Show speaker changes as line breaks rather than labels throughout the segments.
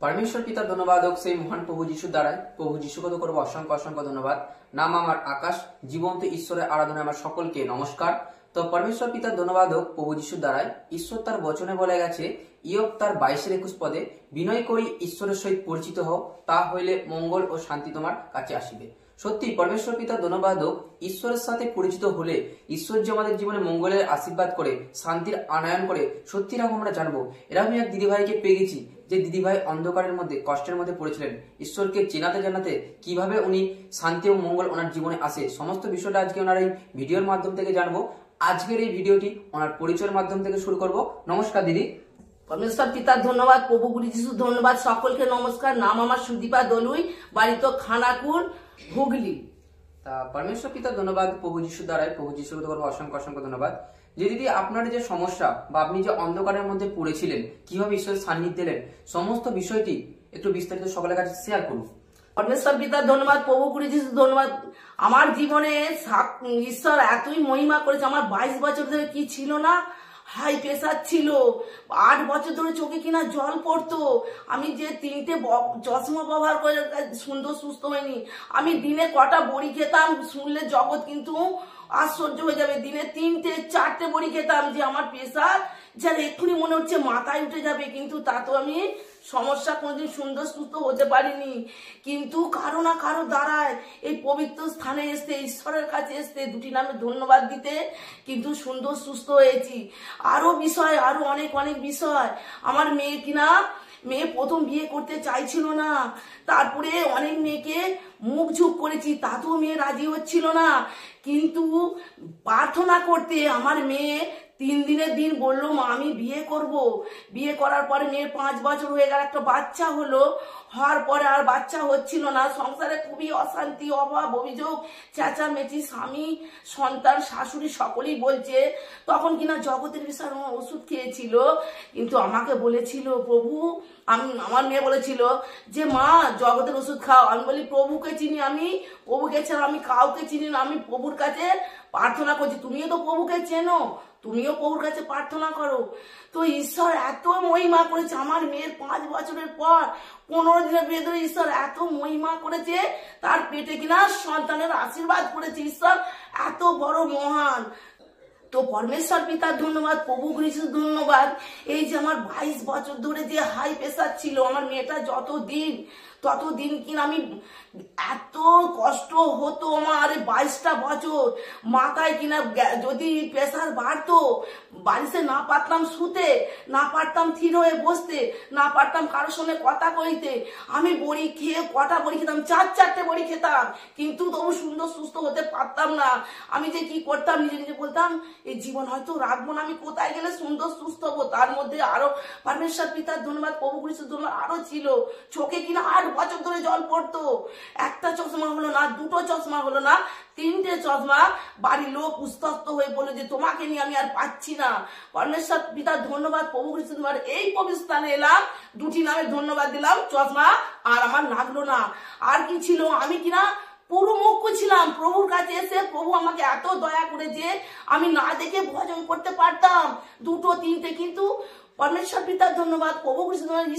परमेश्वर पिता धन्यवाद হোক সেই মহান প্রভু যিশু দ্বারাই। প্রভু যিশুকে তো করবো অসংখ্য অসংখ্য ধন্যবাদ। নাম আমার আকাশ, জীবন্ত ঈশ্বরের আরাধনায় আমার সকলকে নমস্কার। তো পরমেশ্বর পিতা ধন্যবাদ হোক প্রভু যিশুর দ্বারাই। ঈশ্বর তার বচনে বলে গেছে, ইয়োব তার 22-21 পদে, বিনয় করি ঈশ্বরের সহিত পরিচিত হও, তা হইলে মঙ্গল ও শান্তি তোমার কাছে আসিবে। সত্যি পরমেশ্বর পিতা ধন্যবাদ হোক, ঈশ্বরের সাথে পরিচিত হলে ঈশ্বর যে আমাদের জীবনে মঙ্গলের আশীর্বাদ করে, শান্তির আনয়ন করে, সত্যি রকম আমরা জানবো। এরকম এক দিদিভাইকে পেয়ে গেছি, যে দিদিভাই অন্ধকারের মধ্যে কষ্টের মধ্যে পড়েছিলেন। ঈশ্বরকে চেনাতে জানাতে কিভাবে উনি শান্তি ও মঙ্গল ওনার জীবনে আসে, সমস্ত বিষয়টা আজকে ওনার এই ভিডিওর মাধ্যম থেকে জানবো। আজকের এই ভিডিওটি ওনার পরিচয়ের মাধ্যম থেকে শুরু করব। নমস্কার দিদি।
পরমেশ্বর পিতার ধন্যবাদ, প্রভু গুরু যিশু ধন্যবাদ, সকলকে নমস্কার। নাম আমার সুদীপা দলুই, বাড়ি তো খানাকুল, হুগলি।
তা পরমেশ্বর পিতা ধন্যবাদ প্রভু যিশু দ্বারাই। প্রভু যিশুকে তো করবো অসংখ্য অসংখ্য ধন্যবাদ। যে দিদি, আপনার যে সমস্যা বা আপনি যে অন্ধকারের মধ্যে পড়েছিলেন, কিভাবে ঈশ্বরের সান্নিধ্য দিলেন, সমস্ত বিষয়টি একটু বিস্তারিত সকলের কাছে শেয়ার করুন।
পরমেশ্বর পিতার ধন্যবাদ, প্রভু গুরু যিশু ধন্যবাদ। আমার জীবনে ঈশ্বর এতই মহিমা করেছে। আমার 22 বছর ধরে কি ছিল না, হাই প্রেসার ছিল। 8 বছর ধরে চোখে কিনা জল পড়তো। আমি যে 3টে চশমা ব্যবহার করে সুন্দর সুস্থ হয়নি। আমি দিনে কটা বড়ি খেতাম শুনলে জগৎ কিন্তু আশ্চর্য হয়ে যাবে। দিনে 3-4টে বড়ি খেতাম, যে আমার প্রেসার যার এক্ষুনি মনে হচ্ছে মাথায় উঠে যাবে, কিন্তু তা তো আমি সমস্যা কোনোদিন সুন্দর সুস্থ হতে পারিনি। কিন্তু কারো না কারো দ্বারায় এই পবিত্র স্থানে এসতে, ঈশ্বরের কাছে এসতে, দুটি নামে ধন্যবাদ দিতে কিন্তু সুন্দর সুস্থ হয়েছি। আরো বিষয়, আরো অনেক অনেক বিষয়। আমার মেয়ে প্রথম বিয়ে করতে চাইছিল না। তারপরে অনেক মেয়েকে মুখ ঝুঁক করেছি, তাতেও মেয়ে রাজি হচ্ছিল না। কিন্তু প্রার্থনা করতে আমার মেয়ে 3 দিনের দিন বললো, মা আমি বিয়ে করব। বিয়ে করার পরে মেয়ের 5 বছর হয়ে গেল, একটা বাচ্চা হলো। হওয়ার পরে আর বাচ্চা হচ্ছিল না। সংসারে খুবই অশান্তি, অভাব, অভিযোগ, চেঁচামেচি, স্বামী, সন্তান, শাশুড়ি সকলেই বলছে। তখন কিনা জগতের বিষয় ওষুধ খেয়েছিল। কিন্তু আমাকে বলেছিল প্রভু, আমার মেয়ে বলেছিল যে মা জগতের ওষুধ খাও। আমি বলি প্রভুকে চিনি, আমি প্রভুকে ছাড়া আমি কাউকে চিনি না। আমি প্রভুর কাছে প্রার্থনা করছি। তুমিও তো প্রভুকে চেনো, তুমিও প্রভুর কাছে প্রার্থনা করো। তো ঈশ্বর এত মহিমা করেছে। আমার মেয়ের 5 বছরের পর 15 দিনের ভেতরে ঈশ্বর এত মহিমা করেছে, তার পেটে কিনা সন্তানের আশীর্বাদ করেছে। ঈশ্বর এত বড় মহান। তো পরমেশ্বর পিতার ধন্যবাদ, প্রভু যিশুর ধন্যবাদ। এই যে আমার 22 বছর ধরে যে হাই প্রেসার ছিল, আমার মেয়েটা ততদিন কিনা আমি এত কষ্ট হতো আমার। 22টা বছর মাথায় কিনা যদি প্রেসার বাড়তো, বাড়িতে না পারতাম শুতে, না পারতাম থির হয়ে বসতে, না পারতাম কারোর সঙ্গে কথা কইতে। আমি বড়ি খেয়ে কটা বড়ি খেতাম, 4-4টে বড়ি খেতাম, কিন্তু তবু সুন্দর সুস্থ হতে পারতাম না। আমি যে কি করতাম, নিজে নিজে বলতাম এই জীবন হয়তো রাখবো না, আমি কোথায় গেলে সুন্দর সুস্থ হবো। তার মধ্যে আরো পরমেশ্বর পিতার ধন্যবাদ, প্রভু যিশুর ধন্যবাদ, আরো ছিল। চোখে কিনা 8 বছর ধরে জল পড়তো। একটা চশমা হলো না, 2টো চশমা হলো না, 3টে চশমা। বাড়ির লোক উস্তস্ত হয়ে বললো যে তোমাকে নিয়ে আমি আর পাচ্ছি না। পরমেশ্বর পিতার ধন্যবাদ, প্রভু যিশুর ধন্যবাদ। এই পবিত্র স্থানে এলাম, 2টি নামে ধন্যবাদ দিলাম, চশমা আর আমার লাগলো না। আর কি ছিল, আমি কিনা পুরো মুখ ছিলাম। প্রভুর কাছে এসে প্রভু আমাকে এত দয়া করে যে আমি না দেখে ভজন করতে পারতাম, 2-3টে। কিন্তু পরমেশ্বর পিতার ধন্যবাদ, প্রভু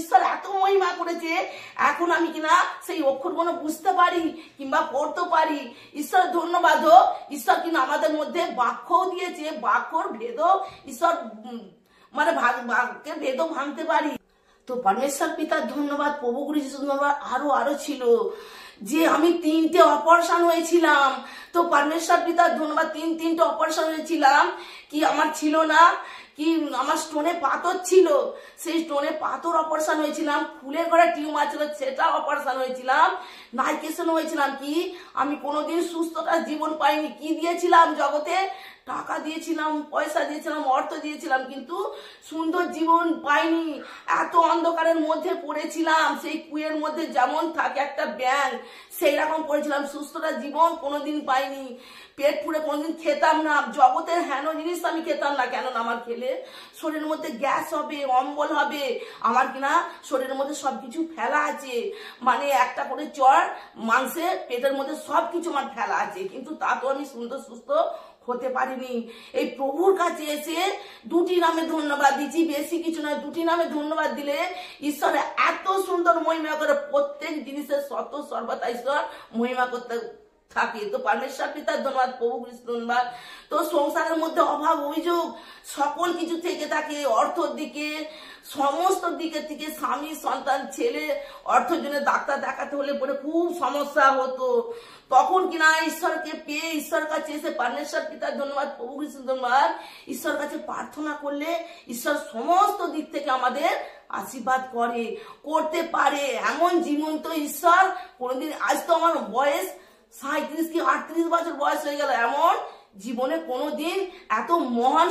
ঈশ্বর এত মহিমা করেছে, এখন আমি কিনা সেই অক্ষরগুলো বুঝতে পারি কিংবা পড়তে পারি। ঈশ্বর ধন্যবাদ হোক। ঈশ্বর কিনা আমাদের মধ্যে বাক্যও দিয়েছে, বাক্যর ভেদ ঈশ্বর মানে বাক্যের ভেদও ভাঙতে পারি। তো পরমেশ্বর পিতার ধন্যবাদ, প্রভু যিশুর ধন্যবাদ, আরো ছিল। যে আমি 3টে অপারেশন হয়েছিলাম। তো পরমেশ্বর পিতার ধন্যবাদ, 3টে অপারেশন হয়েছিলাম। কি আমার ছিল না কি, আমার স্টোনে পাথর ছিল, সেই স্টোনে পাথর অপারেশন হয়েছিলাম। ফুলের ঘরে টিউমার ছিল, সেটা অপারেশন হয়েছিলাম। নাইকেশন হয়েছিলাম। কি আমি কোনোদিন সুস্থতা জীবন পাইনি। কি দিয়েছিলাম জগতে, টাকা দিয়েছিলাম, পয়সা দিয়েছিলাম, অর্থ দিয়েছিলাম, কিন্তু সুন্দর জীবন পাইনি। এত অন্ধকারের মধ্যে পড়েছিলাম। সেই কুয়ের মধ্যে যেমন থাকে একটা ব্যাঙ, সেই রকম পড়েছিলাম। সুস্থতা জীবন কোনোদিন পাইনি। পেট পুড়ে কোনোদিন খেতাম না। জগতের হেন জিনিস আমি খেতাম না, কেননা আমার খেলে শরীরের মধ্যে গ্যাস হবে, অম্বল হবে। আমার কিনা শরীরের মধ্যে সবকিছু ফেলা আছে, মানে একটা করে চড় মাংসে পেটের মধ্যে সবকিছু আমার ফেলা আছে, কিন্তু তা তো আমি সুন্দর সুস্থ হতে পারিনি। এই প্রভুর কাছে এসে দুটি নামে ধন্যবাদ দিচ্ছি, বেশি কিছু নয়, দুটি নামে ধন্যবাদ দিলে ঈশ্বর এত সুন্দর মহিমা করে, প্রত্যেক জিনিসের সত্য সর্বদা ঈশ্বর মহিমা করতে থাকে। তো পরমেশ্বর পিতার ধন্যবাদ, প্রভু খ্রিস্ট ধন্যবাদ। তো সংসারের মধ্যে অভাব অভিযোগ সকল কিছু থেকে থাকে, অর্থর দিকে সমস্ত দিকে থেকে, স্বামী সন্তান ছেলে অর্থের জন্য ডাক্তার দেখাতে হলে পরে খুব সমস্যা হতো, তখন কিনা ঈশ্বরকে পেয়ে ঈশ্বর কাছে এসে পরমেশ্বর পিতার ধন্যবাদ, প্রভু খ্রিস্ট ধন্যবাদ, ঈশ্বর কাছে প্রার্থনা করলে ঈশ্বর সমস্ত দিক থেকে আমাদের আশীর্বাদ করতে পারে। এমন জীবন্ত ঈশ্বর কোনোদিন, আজ তো আমার বয়স 37 কি 38 বছর বয়স হয়ে গেল, এমন জীবনে কোনোদিন এত মহান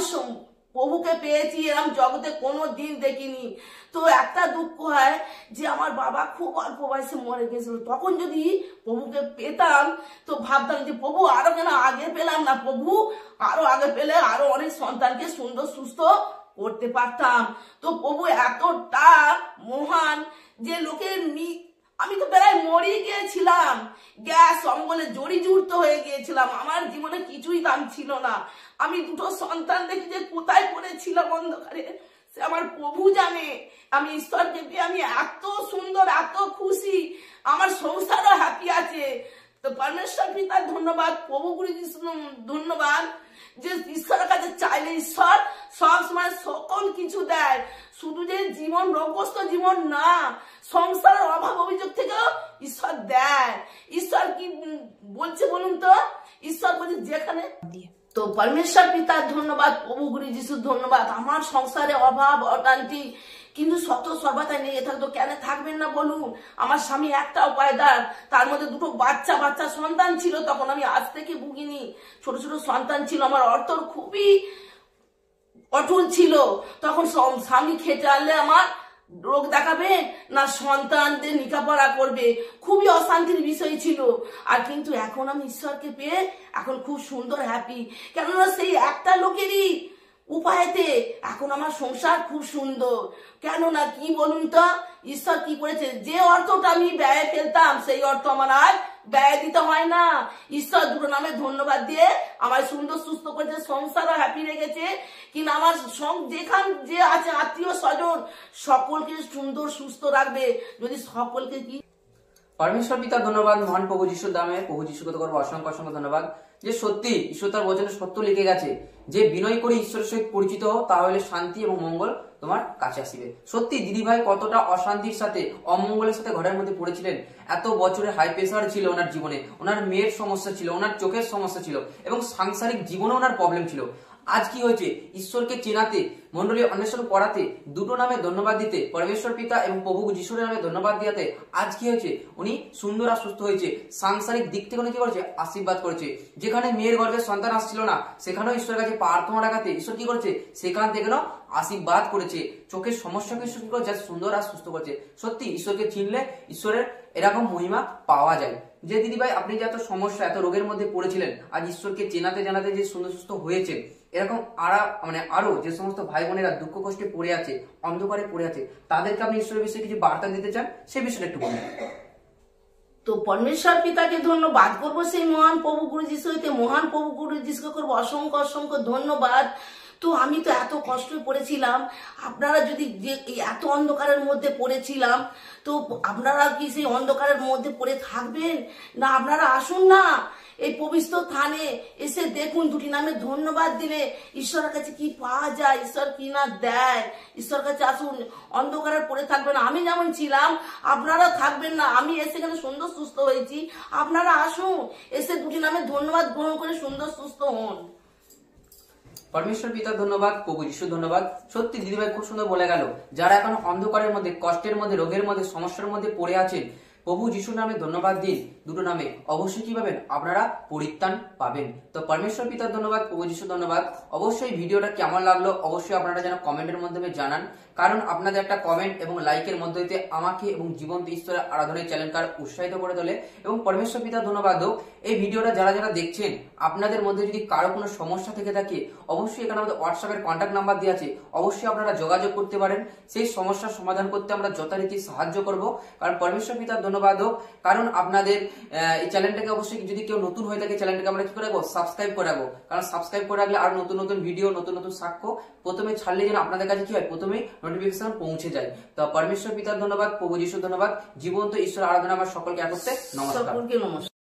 প্রভুকে পেয়েছি এরকম জগতে কোনো দিন দেখিনি। তো একটা দুঃখ হয় যে আমার বাবা খুব অল্প বয়সে মরে গেছিল, তখন যদি প্রভুকে পেতাম তো ভাবতাম যে প্রভু আরো কেন আগে পেলাম না, প্রভু আরো আগে পেলে আরো অনেক সন্তানকে সুন্দর সুস্থ করতে পারতাম। তো প্রভু এতটা মহান যে লোকের আমি তো প্রায় মরে গিয়েছিলাম, গ্যাস অম্বলে জড়িজুড়তে হয়ে গিয়েছিলাম, আমার জীবনে কিছুই দাম ছিল না। আমি দুটো সন্তান দেখে যে কোথায় পড়েছিলাম অন্ধকারে, সে আমার প্রভু জানে। আমি ঈশ্বরকে পেয়ে আমি এত সুন্দর, এত খুশি, আমার সংসারও হ্যাপি আছে। তো পরমেশ্বর পিতার ধন্যবাদ, প্রভু যিশু ধন্যবাদ যে ঈশ্বরের কাছে চাইলে ঈশ্বর সব সময় সকল কিছু দেয়। শুধু যে জীবন রোগগ্রস্ত জীবন না, সংসারের অভাব অভিযোগ থেকেও ঈশ্বর দেয়। ঈশ্বর কি বলছে বলুন তো? ঈশ্বর বলছে যেখানে, তো পরমেশ্বর পিতার ধন্যবাদ, প্রভু যিশুর ধন্যবাদ। আমার সংসারে অভাব অশান্তি কিন্তু শত সর্বদা নিয়ে থাকতো, কেন থাকবেন না বলুন? আমার স্বামী একটা উপায়দার, তার মধ্যে দুটো বাচ্চা সন্তান ছিল, তখন আমি আজ থেকে ভুগিনি, ছোট ছোট সন্তান ছিল, আমার অর্থর খুবই অটুল ছিল, তখন স্বামী খেতে আনলে আমার রোগ দেখাবে না সন্তানদের লেখাপড়া করবে, খুবই অশান্তির বিষয় ছিল। আর কিন্তু এখন আমি ঈশ্বরকে পেয়ে এখন খুব সুন্দর হ্যাপি, কেননা সেই একটা লোকেরই উপায়তে এখন আমার সংসার খুব সুন্দর। কেননা কি বলুন তো, ঈশ্বর কি করেছে, যে অর্থটা আমি ব্যয়ে ফেলতাম সেই অর্থ আমার আর ব্যয় দিতে হয় না। ঈশ্বর দুটো নামে ধন্যবাদ দিয়ে আমার সুন্দর সুস্থ করেছে, সংসারও হ্যাপি রেখেছে। কিন্তু আমার যেখান যে আছে আত্মীয় স্বজন সকলকে সুন্দর সুস্থ রাখবে, যদি সকলকে কি
পরমেশ্বর পিতা ধন্যবাদ, মহান প্রভু যিশুর দামে প্রভু যিশুকে তো করবো অসংখ্য অসংখ্য ধন্যবাদ যে সত্যি ঈশ্বর তার বচনে সত্য লিখে গেছে যে বিনয় করে ঈশ্বরের সহিত পরিচিত হও, তাহলে শান্তি এবং মঙ্গল তোমার কাছে আসিবে। সত্যি দিদি ভাই কতটা অশান্তির সাথে অমঙ্গলের সাথে ঘরের মধ্যে পড়েছিলেন, এত বছরের হাই প্রেসার ছিল ওনার জীবনে, ওনার মেয়ের সমস্যা ছিল, ওনার চোখের সমস্যা ছিল এবং সাংসারিক জীবনে ওনার প্রবলেম ছিল। আজ কি হয়েছে, ঈশ্বরকে চেনাতে, মন্ডলী অন্বেষণ করাতে, দুটো নামে ধন্যবাদ দিতে, পরমেশ্বর পিতা এবং প্রভু যিশুর নামে ধন্যবাদ দিয়াতে আজ কি হয়েছে, উনি সুন্দর আর সুস্থ হয়েছে। সাংসারিক দিক থেকে উনি কি করেছে, আশীর্বাদ করেছে। যেখানে মেয়ের গর্ভে সন্তান আসছিল না, সেখানেও ঈশ্বরের কাছে প্রার্থনা রাখাতে ঈশ্বর কি করেছে, সেখান থেকে আশীর্বাদ করেছে। চোখের সমস্যাকে ঈশ্বর কি করেছে, সুন্দর আর সুস্থ করেছে। সত্যি ঈশ্বরকে চিনলে ঈশ্বরের এরকম মহিমা পাওয়া যায়। যে দিদিভাই আপনি যে এত সমস্যা, এত রোগের মধ্যে পড়েছিলেন, আজ ঈশ্বরকে চেনাতে জানাতে যে সুন্দর সুস্থ হয়েছে, এরকম আরো যে সমস্ত ভাই বোনেরা দুঃখ কষ্টে পড়ে আছে, অন্ধকারে পড়ে আছে, তাদেরকে আপনি ঈশ্বরের বিষয়ে কিছু বার্তা দিতে চান, সে বিষয়টা একটু বলুন।
তো পরমেশ্বর পিতাকে ধন্যবাদ করবো, সেই মহান প্রভু যিশু হইতে মহান প্রভু যিশুকে করবো অসংখ্য অসংখ্য ধন্যবাদ। তো আমি তো এত কষ্ট পড়েছিলাম, আপনারা যদি যে এত অন্ধকারের মধ্যে পড়েছিলাম, তো আপনারা কি সেই অন্ধকারের মধ্যে পড়ে থাকবেন না? আপনারা আসুন না এই পবিত্র স্থানে এসে দেখুন, দুটি নামে ধন্যবাদ দিলে ঈশ্বরের কাছে কি পাওয়া যায়, ঈশ্বর কি না দেয়। ঈশ্বরের কাছে আসুন, অন্ধকারে পড়ে থাকবেন না। আমি যেমন ছিলাম আপনারা থাকবেন না, আমি এসে এখানে সুন্দর সুস্থ হয়েছি, আপনারা আসুন, এসে দুটি নামে ধন্যবাদ গ্রহণ করে সুন্দর সুস্থ হন।
পরমেশ্বর পিতা ধন্যবাদ, প্রভু যিশু ধন্যবাদ। সত্যি দিদিভাই খুব সুন্দর বলে গেল, যারা এখন অন্ধকারের মধ্যে, কষ্টের মধ্যে, রোগের মধ্যে, সমস্যার মধ্যে পড়ে আছেন, প্রভু যিশুর নামে ধন্যবাদ দিন, দুটো নামে অবশ্যই কি পাবেন, আপনারা পরিত্রাণ পাবেন। তো পরমেশ্বর পিতার ধন্যবাদ, প্রভু যিশু ধন্যবাদ। অবশ্যই ভিডিওটা কেমন লাগলো অবশ্যই আপনারা যেন কমেন্টের মাধ্যমে জানান, কারণ আপনাদের একটা কমেন্ট এবং লাইকের মধ্যে দিয়ে আমাকে এবং জীবন্ত ঈশ্বরের আরাধনার চ্যানেলকে উৎসাহিত করে তোলে। এবং পরমেশ্বর পিতার ধন্যবাদ হোক, এই ভিডিওটা যারা যারা দেখছেন, আপনাদের মধ্যে যদি কারো কোনো সমস্যা থেকে থাকে, অবশ্যই এখানে আমাদের হোয়াটসঅ্যাপের কন্ট্যাক্ট নাম্বার দেওয়া আছে, অবশ্যই আপনারা যোগাযোগ করতে পারেন। সেই সমস্যার সমাধান করতে আমরা যথারীতি সাহায্য করব। কারণ পরমেশ্বর পিতার ধন্যবাদ হোক, কারণ আপনাদের এই চ্যানেলটাকে অবশ্যই যদি কেউ নতুন হয়ে থাকে চ্যানেলটাকে আমরা কি করে রাখবো, সাবস্ক্রাইব করে রাখবো। কারণ সাবস্ক্রাইব করে রাখলে আর নতুন নতুন ভিডিও, নতুন নতুন সাক্ষ্য প্রথমে ছাড়লে যেন আপনাদের কাছে কি হয়, প্রথমেই নোটিফিকেশন পৌঁছে যায়। তো পরমেশ্বর পিতার ধন্যবাদ, প্রভু যিশুর ধন্যবাদ, জীবন্ত ঈশ্বর আরাধনা আমার সকলকে একত্রে নমস্কার।
সকলকে নমস্কার।